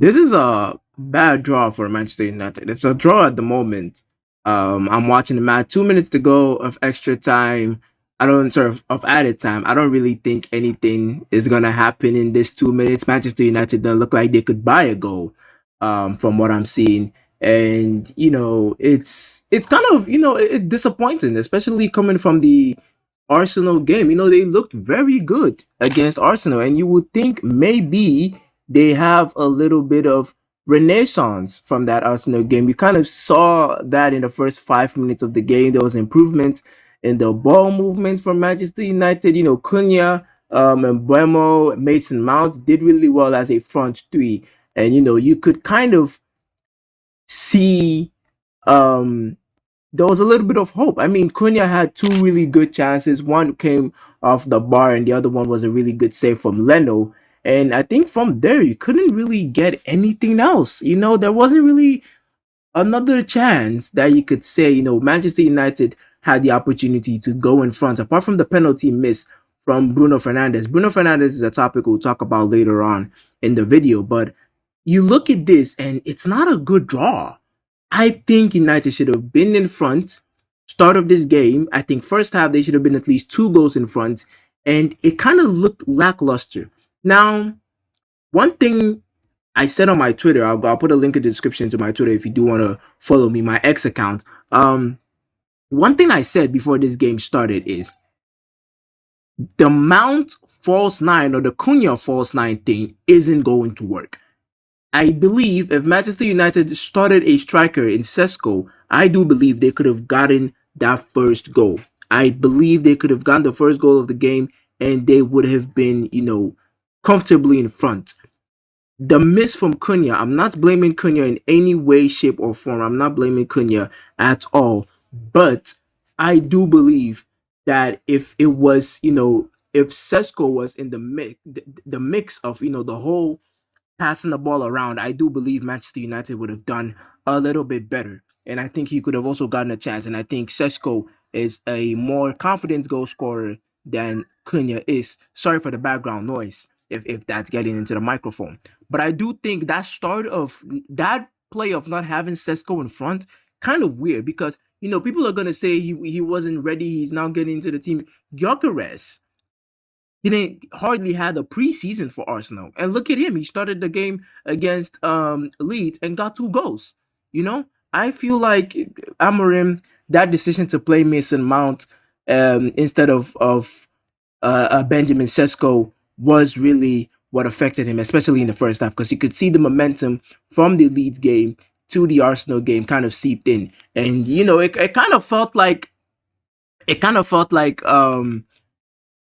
This is a bad draw for Manchester United. It's a draw at the moment. I'm watching the match. 2 minutes to go of extra time. I don't sort of added time. I don't really think anything is gonna happen in this 2 minutes. Manchester United don't look like they could buy a goal, from what I'm seeing. And it's kind of it's disappointing, especially coming from the Arsenal game. They looked very good against Arsenal, and you would think maybe they have a little bit of renaissance from that Arsenal game. You kind of saw that in the first 5 minutes of the game. There was improvement in the ball movement from Manchester United. Cunha, and Buemo, Mason Mount did really well as a front three, and you could kind of see um there was a little bit of hope. I mean, Cunha had two really good chances. One came off the bar, and the other one was a really good save from Leno. And I think from there, you couldn't really get anything else. There wasn't really another chance that you could say, Manchester United had the opportunity to go in front, apart from the penalty miss from Bruno Fernandes. Bruno Fernandes is a topic we'll talk about later on in the video, but you look at this and it's not a good draw. I think United should have been in front start of this game. I think first half they should have been at least 2 goals in front, and it kind of looked lackluster. Now, one thing I said on my Twitter, I'll put a link in the description to my Twitter if you do want to follow me, my X account. One thing I said before this game started is the Mount false nine or the Cunha false nine thing isn't going to work. I believe if Manchester United started a striker in Sesko, I do believe they could have gotten that first goal. I believe they could have gotten the first goal of the game, and they would have been, comfortably in front. The miss from Cunha, I'm not blaming Cunha in any way, shape, or form. I'm not blaming Cunha at all. But I do believe that if it was, if Sesko was in the mix of, the whole passing the ball around, I do believe Manchester United would have done a little bit better. And I think he could have also gotten a chance. And I think Sesko is a more confident goal scorer than Cunha is. Sorry for the background noise if that's getting into the microphone. But I do think that start of that play of not having Sesko in front kind of weird because people are gonna say he wasn't ready. He's now getting into the team. Gyökeres didn't hardly had a preseason for Arsenal. And look at him. He started the game against Leeds and got 2 goals. I feel like Amorim, that decision to play Mason Mount instead of Benjamin Sesko was really what affected him, especially in the first half, because you could see the momentum from the Leeds game to the Arsenal game kind of seeped in. And it kind of felt like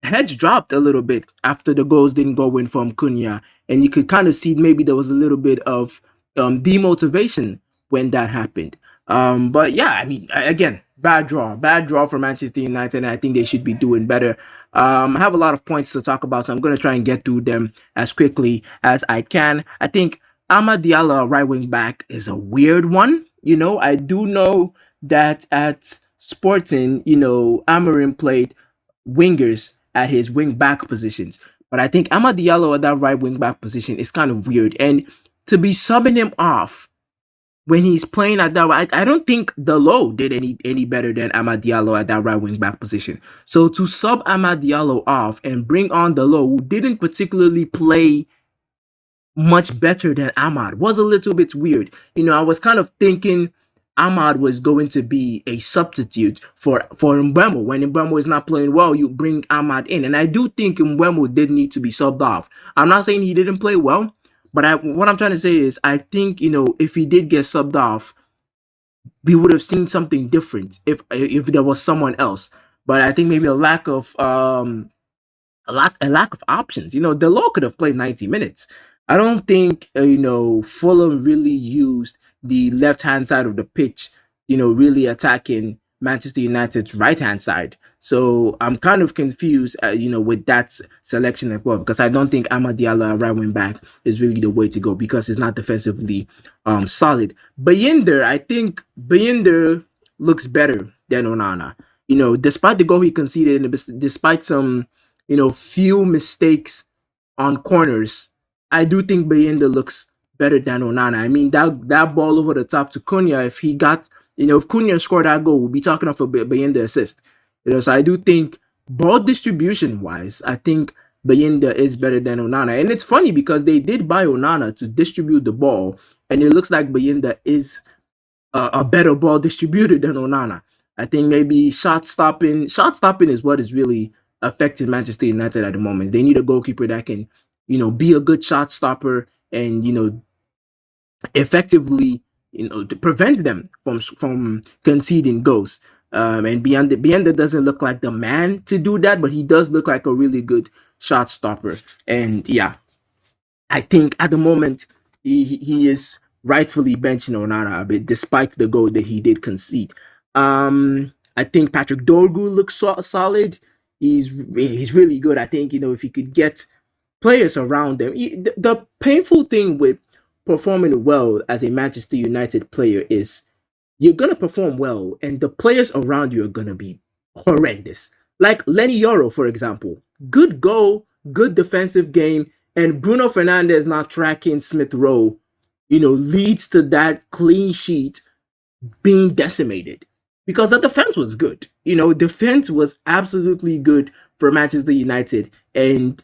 heads dropped a little bit after the goals didn't go in from Cunha, and you could kind of see maybe there was a little bit of demotivation when that happened. But yeah, I mean, again, bad draw for Manchester United, and I think they should be doing better. I have a lot of points to talk about, so I'm going to try and get through them as quickly as I can. I think Amad Diallo, right wing back, is a weird one. I do know that at Sporting, Amorim played wingers at his wing back positions. But I think Amad Diallo at that right wing back position is kind of weird. And to be subbing him off when he's playing at that, I don't think Delo did any better than Amad Diallo at that right wing back position. So to sub Amad Diallo off and bring on Delo, who didn't particularly play much better than Ahmad, was a little bit weird. I was kind of thinking Ahmad was going to be a substitute for Mbemo. When Mbemo is not playing well, you bring Ahmad in. And I do think Mbemo did need to be subbed off. I'm not saying he didn't play well, but what I'm trying to say is I think, if he did get subbed off, we would have seen something different if there was someone else. But I think maybe a lack of options. Delo could have played 90 minutes. I don't think Fulham really used the left hand side of the pitch, really attacking Manchester United's right hand side. So I'm kind of confused, with that selection as well, because I don't think Amad Diallo right wing back is really the way to go because it's not defensively solid. Bayender, I think Bayender looks better than Onana. Despite the goal he conceded and despite some, few mistakes on corners, I do think Bayenda looks better than Onana. I mean, that ball over the top to Cunha, if he got, if Cunha scored that goal, we'll be talking of a Bayenda assist. So I do think ball distribution wise, I think Bayenda is better than Onana. And it's funny because they did buy Onana to distribute the ball, and it looks like Bayenda is a better ball distributor than Onana. I think maybe shot stopping is what is really affecting Manchester United at the moment. They need a goalkeeper that can, be a good shot stopper and effectively, to prevent them from conceding goals. And Bianda doesn't look like the man to do that, but he does look like a really good shot stopper. And yeah, I think at the moment he is rightfully benching Onana a bit, despite the goal that he did concede. I think Patrick Dorgu looks solid. He's really good. I think if he could get players around them. The painful thing with performing well as a Manchester United player is you're gonna perform well, and the players around you are gonna be horrendous. Like Leny Yoro, for example, good goal, good defensive game, and Bruno Fernandes not tracking Smith Rowe, leads to that clean sheet being decimated because the defense was good. Defense was absolutely good for Manchester United, and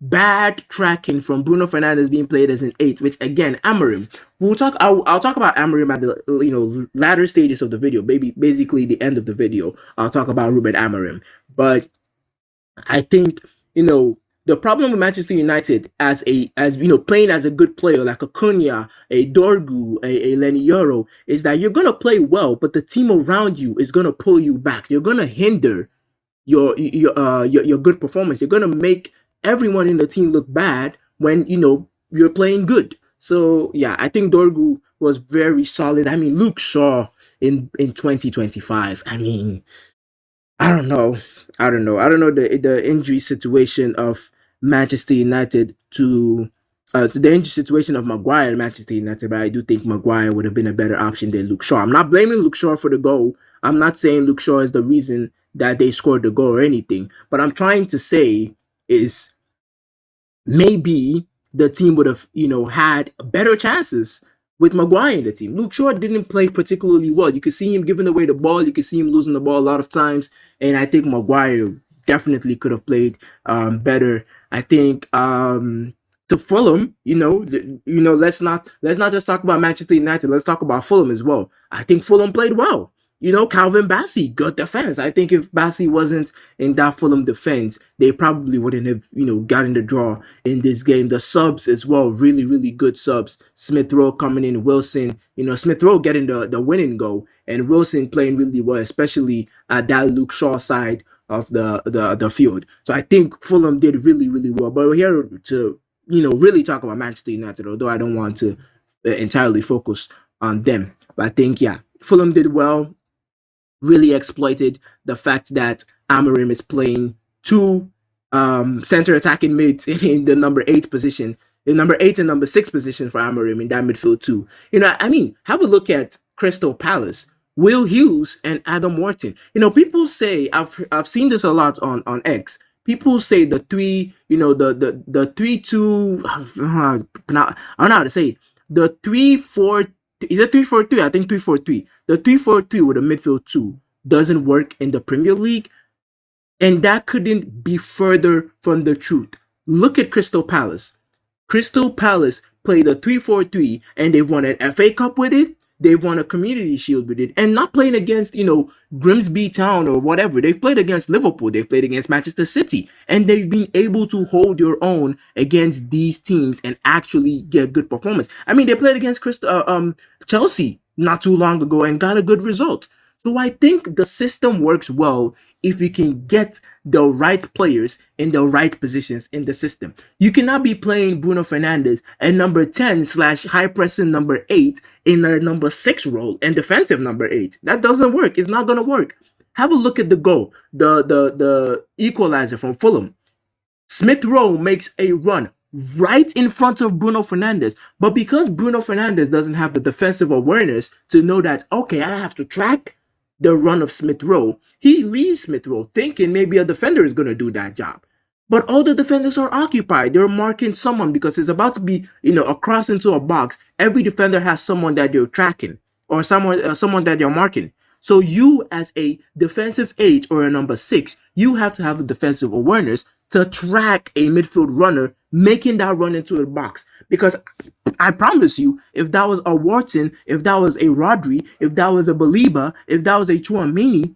bad tracking from Bruno Fernandes being played as an eight, which again, Amorim. I'll talk about Amorim at the latter stages of the video, basically the end of the video. I'll talk about Ruben Amorim, but I think the problem with Manchester United as playing as a good player like a Cunha, a Dorgu, a Leny Yoro is that you're gonna play well, but the team around you is gonna pull you back. You're gonna hinder your good performance. You're gonna make everyone in the team look bad when you're playing good. So yeah, I think Dorgu was very solid. I mean, Luke Shaw in 2025. I mean, I don't know. I don't know the injury situation of Manchester United to the injury situation of Maguire at Manchester United, but I do think Maguire would have been a better option than Luke Shaw. I'm not blaming Luke Shaw for the goal. I'm not saying Luke Shaw is the reason that they scored the goal or anything. But I'm trying to say is maybe the team would have, had better chances with Maguire in the team. Luke Shaw didn't play particularly well. You could see him giving away the ball. You could see him losing the ball a lot of times. And I think Maguire definitely could have played better. I think to Fulham, let's not just talk about Manchester United. Let's talk about Fulham as well. I think Fulham played well. Calvin Bassey, good defense. I think if Bassey wasn't in that Fulham defense, they probably wouldn't have, gotten the draw in this game. The subs as well, really, really good subs. Smith Rowe coming in, Wilson, Smith Rowe getting the winning goal, and Wilson playing really well, especially at that Luke Shaw side of the field. So I think Fulham did really, really well. But we're here to, really talk about Manchester United, although I don't want to entirely focus on them. But I think, yeah, Fulham did well. Really exploited the fact that Amorim is playing two center attacking mids in the number 8 position, in number 8 and number 6 position for Amorim in that midfield too. I mean, have a look at Crystal Palace, Will Hughes and Adam Wharton. People say I've seen this a lot on X. People say the three, the 3-2. I don't know how to say it. The 3-4. Is it 3-4-3? I think 3-4-3. The 3-4-3 with a midfield 2 doesn't work in the Premier League, and that couldn't be further from the truth. Look at Crystal Palace. Crystal Palace played a 3-4-3, and they've won an FA Cup with it. They've won a Community Shield with it, and not playing against, Grimsby Town or whatever. They've played against Liverpool. They've played against Manchester City, and they've been able to hold your own against these teams and actually get good performance. I mean, they played against Chelsea not too long ago and got a good result. So I think the system works well if you can get the right players in the right positions in the system. You cannot be playing Bruno Fernandes at number 10 / high pressing number 8 in a number 6 role and defensive number 8. That doesn't work. It's not going to work. Have a look at the goal, the equalizer from Fulham. Smith Rowe makes a run right in front of Bruno Fernandes. But because Bruno Fernandes doesn't have the defensive awareness to know that, okay, I have to track the run of Smith Rowe, he leaves Smith Rowe thinking maybe a defender is going to do that job. but all the defenders are occupied. They're marking someone because it's about to be, a cross into a box. Every defender has someone that they're tracking or someone that they're marking. So you, as a defensive eight or a number six, you have to have the defensive awareness to track a midfield runner making that run into the box. Because I promise you, if that was a Wharton, if that was a Rodri, if that was a Baliba, if that was a Chouamini,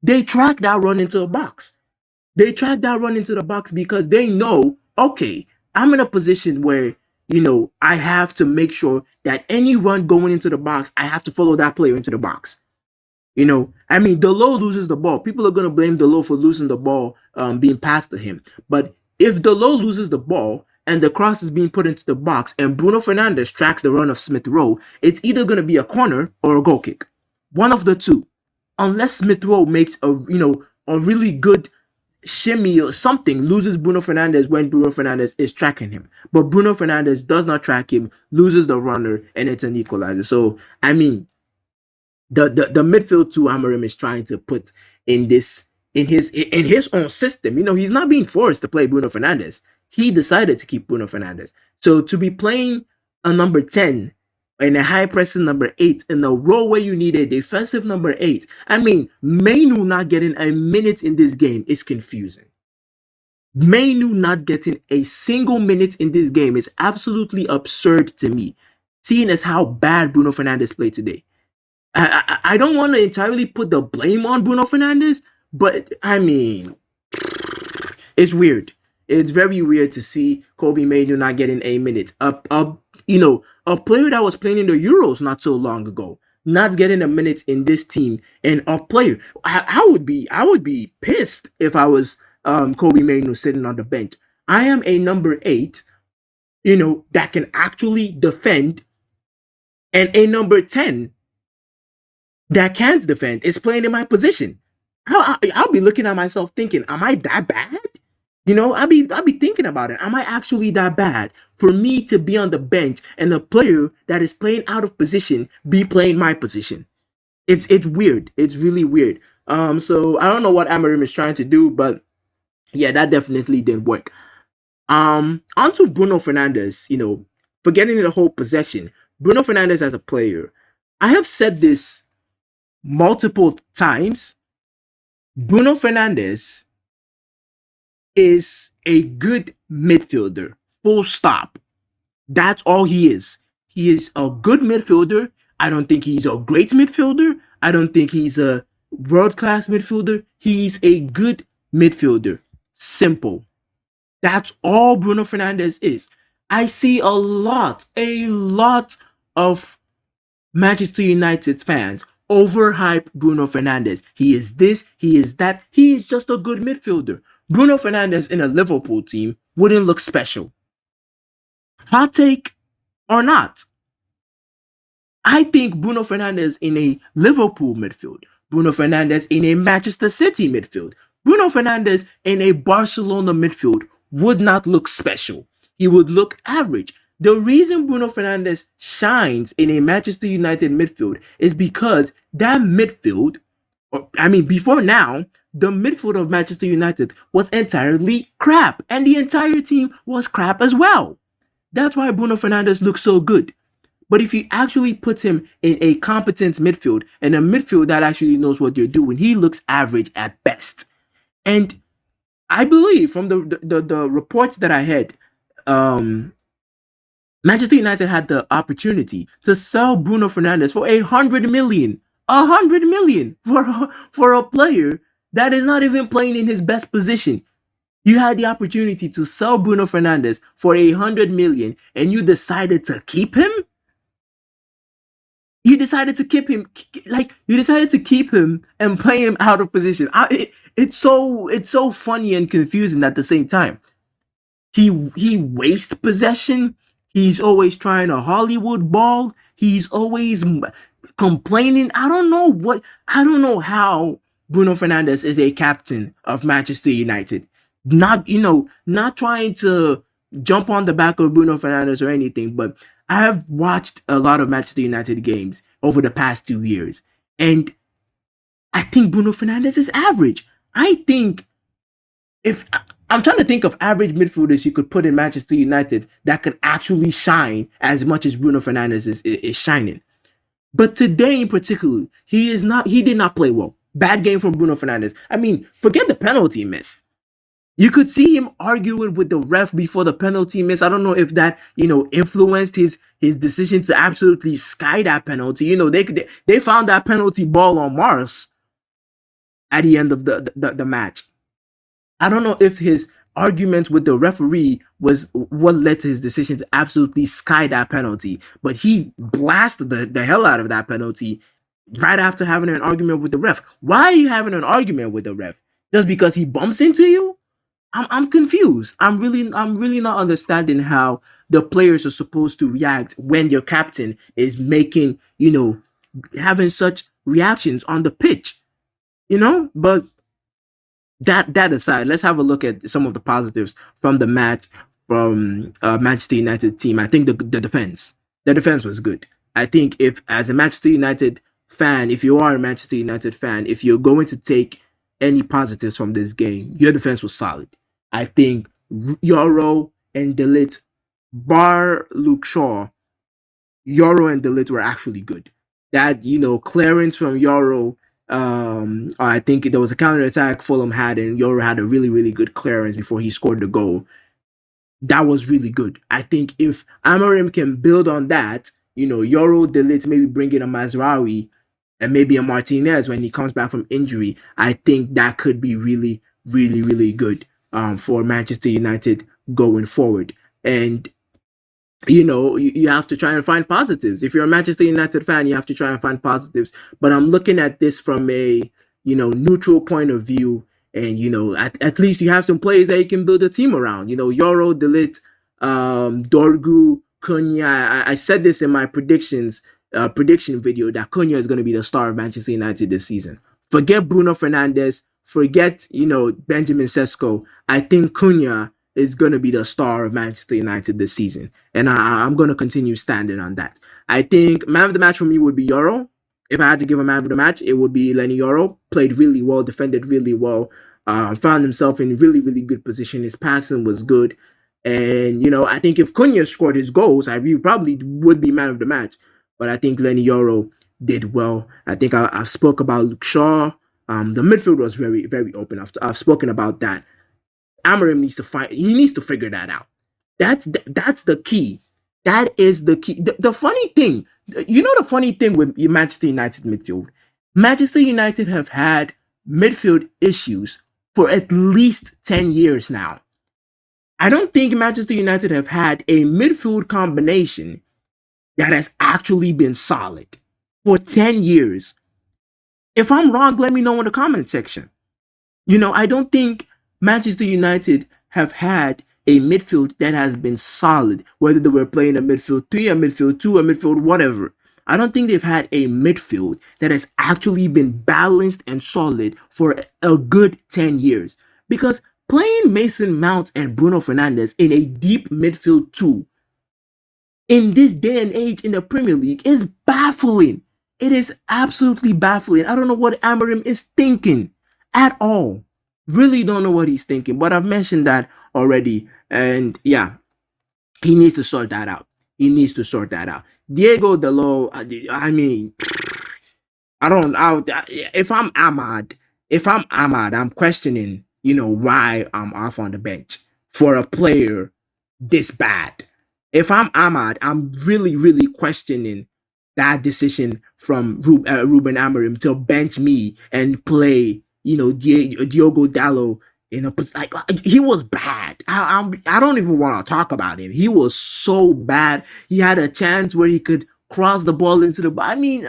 they track that run into the box. They track that run into the box because they know, okay, I'm in a position where, I have to make sure that any run going into the box, I have to follow that player into the box. I mean, Delo loses the ball. People are going to blame Delo for losing the ball being passed to him. But if Delo loses the ball and the cross is being put into the box and Bruno Fernandes tracks the run of Smith Rowe, it's either going to be a corner or a goal kick. One of the two. Unless Smith Rowe makes a really good shimmy or something, loses Bruno Fernandes when Bruno Fernandes is tracking him. But Bruno Fernandes does not track him, loses the runner, and it's an equalizer. So, I mean, the midfield two Amorim is trying to put in this in his own system. He's not being forced to play Bruno Fernandes. He decided to keep Bruno Fernandes. So to be playing a number 10 and a high pressing number 8 in a role where you need a defensive number 8, I mean, Mainu not getting a minute in this game is confusing. Mainu not getting a single minute in this game is absolutely absurd to me, seeing as how bad Bruno Fernandes played today. I don't want to entirely put the blame on Bruno Fernandes, but I mean, it's weird. It's very weird to see Kobe Mainu not getting a minute. A player that was playing in the Euros not so long ago, not getting a minute in this team, and a player. I would be pissed if I was Kobe Mainu sitting on the bench. I am a number 8, that can actually defend, and a number 10 that can't defend is playing in my position. I'll be looking at myself thinking, am I that bad? I'll be thinking about it. Am I actually that bad for me to be on the bench and a player that is playing out of position be playing my position? It's weird. It's really weird. So I don't know what Amorim is trying to do, but yeah, that definitely didn't work. Onto Bruno Fernandes. Forgetting the whole possession, Bruno Fernandes as a player. I have said this multiple times. Bruno Fernandes is a good midfielder. Full stop. That's all he is. He is a good midfielder. I don't think he's a great midfielder. I don't think he's a world-class midfielder. He's a good midfielder. Simple. That's all Bruno Fernandes is. I see a lot of Manchester United fans overhype Bruno Fernandes. He is this, he is that. He is just a good midfielder. Bruno Fernandes in a Liverpool team wouldn't look special. Hot take or not, I think Bruno Fernandes in a Liverpool midfield, Bruno Fernandes in a Manchester City midfield, Bruno Fernandes in a Barcelona midfield would not look special. He would look average. The reason Bruno Fernandes shines in a Manchester United midfield is because that midfield, before now, the midfield of Manchester United was entirely crap, and the entire team was crap as well. That's why Bruno Fernandes looks so good. But if you actually put him in a competent midfield and a midfield that actually knows what they're doing, he looks average at best. And I believe from the reports that I had, Manchester United had the opportunity to sell Bruno Fernandes for 100 million. 100 million for a player that is not even playing in his best position. You had the opportunity to sell Bruno Fernandes for 100 million and you decided to keep him? You decided to keep him, and play him out of position. It's so funny and confusing at the same time. He wastes possession. He's always trying a Hollywood ball. He's always complaining. I don't know how Bruno Fernandes is a captain of Manchester United. Not trying to jump on the back of Bruno Fernandes or anything, but I have watched a lot of Manchester United games over the past 2 years, and I think Bruno Fernandes is average. I think if I'm trying to think of average midfielders you could put in Manchester United that could actually shine as much as Bruno Fernandes is shining. But today in particular, he is not. He did not play well. Bad game from Bruno Fernandes. I mean, forget the penalty miss. You could see him arguing with the ref before the penalty miss. I don't know if that influenced his decision to absolutely sky that penalty. They found that penalty ball on Mars at the end of the match. I don't know if his argument with the referee was what led to his decision to absolutely sky that penalty, but he blasted the hell out of that penalty right after having an argument with the ref. Why are you having an argument with the ref? Just because he bumps into you? I'm confused. I'm really not understanding how the players are supposed to react when your captain is making, having such reactions on the pitch. But that aside, let's have a look at some of the positives from the match from Manchester United team. I think the defense was good. I think if as a Manchester United fan, if you are a Manchester United fan, if you're going to take any positives from this game, your defense was solid. I think Yoro and Delit, bar Luke Shaw, Yoro and Delit were actually good. That clearance from Yoro. I think there was a counter attack Fulham had, and Yoro had a really really good clearance before he scored the goal. That was really good. I think if Amorim can build on that, Yoro, Delit, maybe bring in a Mazraoui and maybe a Martinez when he comes back from injury, I think that could be really really really good for Manchester United going forward. And you have to try and find positives. If you're a Manchester United fan, you have to try and find positives. But I'm looking at this from a neutral point of view, and at least you have some players that you can build a team around. Yoro, Delit, Dorgu, Cunha. I said this in my prediction video that Cunha is going to be the star of Manchester United this season. Forget Bruno Fernandes. Forget Benjamin Sesko. I think Cunha is going to be the star of Manchester United this season. And I'm going to continue standing on that. I think man of the match for me would be Yoro. If I had to give a man of the match, it would be Leny Yoro. Played really well, defended really well, found himself in really, really good position. His passing was good. And, I think if Cunha scored his goals, I probably would be man of the match. But I think Leny Yoro did well. I think I spoke about Luke Shaw. The midfield was very, very open. I've spoken about that. Amorim needs to figure that out. That's the key. That is the key. The funny thing, the funny thing with Manchester United midfield, Manchester United have had midfield issues for at least 10 years now. I don't think Manchester United have had a midfield combination that has actually been solid for 10 years. If I'm wrong, let me know in the comment section. I don't think Manchester United have had a midfield that has been solid, whether they were playing a midfield 3, a midfield 2, a midfield whatever. I don't think they've had a midfield that has actually been balanced and solid for a good 10 years. Because playing Mason Mount and Bruno Fernandes in a deep midfield 2 in this day and age in the Premier League is baffling. It is absolutely baffling. I don't know what Amorim is thinking at all. Really don't know what he's thinking, but I've mentioned that already. And yeah, he needs to sort that out. He needs to sort that out. Diego Dalot, I mean, if I'm Ahmad, I'm questioning, why I'm off on the bench for a player this bad. If I'm Ahmad, I'm really, really questioning that decision from Ruben Amorim to bench me and play, Diogo Dalot like he was bad. I don't even want to talk about him. He was so bad. He had a chance where he could cross the ball into the. I mean,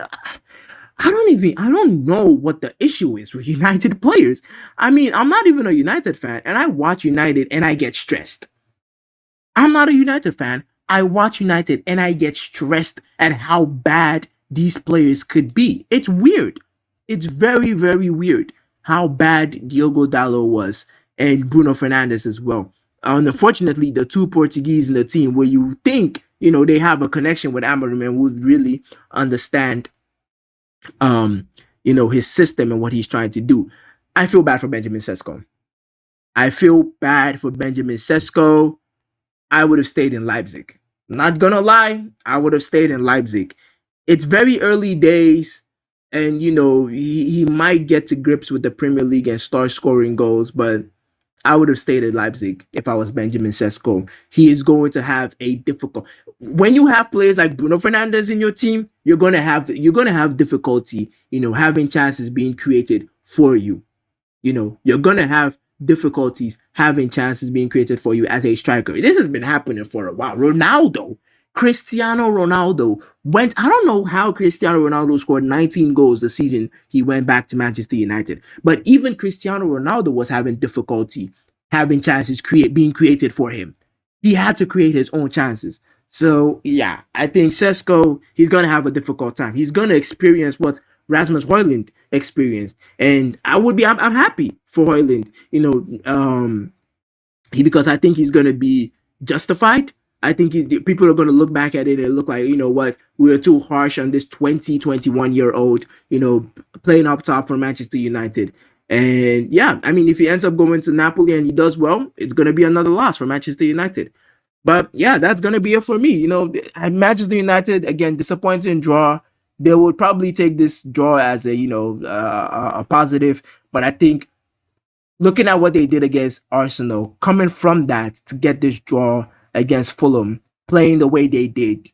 I don't know what the issue is with United players. I mean, I'm not even a United fan, and I watch United and I get stressed. I'm not a United fan. I watch United and I get stressed at how bad these players could be. It's weird. It's very, very weird how bad Diogo Dalot was and Bruno Fernandes as well. Unfortunately, the two Portuguese in the team where you think, they have a connection with Amorim and would really understand, his system and what he's trying to do. I feel bad for Benjamin Sesko. I feel bad for Benjamin Sesko. I would have stayed in Leipzig. Not gonna lie, I would have stayed in Leipzig. It's very early days, and he might get to grips with the Premier League and start scoring goals, but I would have stayed at Leipzig if I was Benjamin Sesko. He is going to have a difficult. When you have players like Bruno Fernandes in your team, you're gonna have difficulty, having chances being created for you. You're gonna have difficulties having chances being created for you as a striker. This has been happening for a while. Cristiano Ronaldo went. I don't know how Cristiano Ronaldo scored 19 goals the season he went back to Manchester United. But even Cristiano Ronaldo was having difficulty having chances being created for him. He had to create his own chances. So yeah, I think Sesko, he's gonna have a difficult time. He's gonna experience what Rasmus Højlund experienced, and I'm happy for Højlund. Because I think he's gonna be justified. I think people are gonna look back at it and look like, what, we were too harsh on this 21-year-old, playing up top for Manchester United. And yeah, I mean, if he ends up going to Napoli and he does well, it's gonna be another loss for Manchester United. But yeah, that's gonna be it for me. At Manchester United, again, disappointing draw. They would probably take this draw as a positive, but I think looking at what they did against Arsenal, coming from that to get this draw against Fulham, playing the way they did,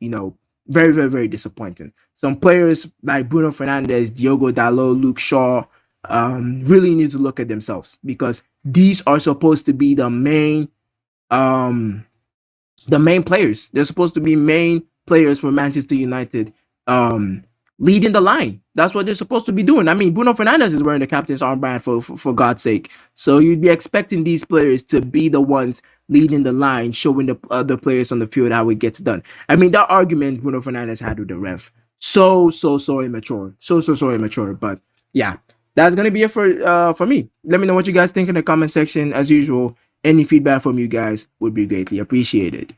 very, very, very disappointing. Some players like Bruno Fernandes, Diogo Dalot, Luke Shaw, really need to look at themselves, because these are supposed to be the main players. They're supposed to be main players for Manchester United, leading the line. That's what they're supposed to be doing. I mean, Bruno Fernandes is wearing the captain's armband for God's sake. So you'd be expecting these players to be the ones leading the line, showing the other players on the field how it gets done. I mean, that argument Bruno Fernandes had with the ref, so immature, so immature. But yeah, that's gonna be it for me. Let me know what you guys think in the comment section. As usual, any feedback from you guys would be greatly appreciated.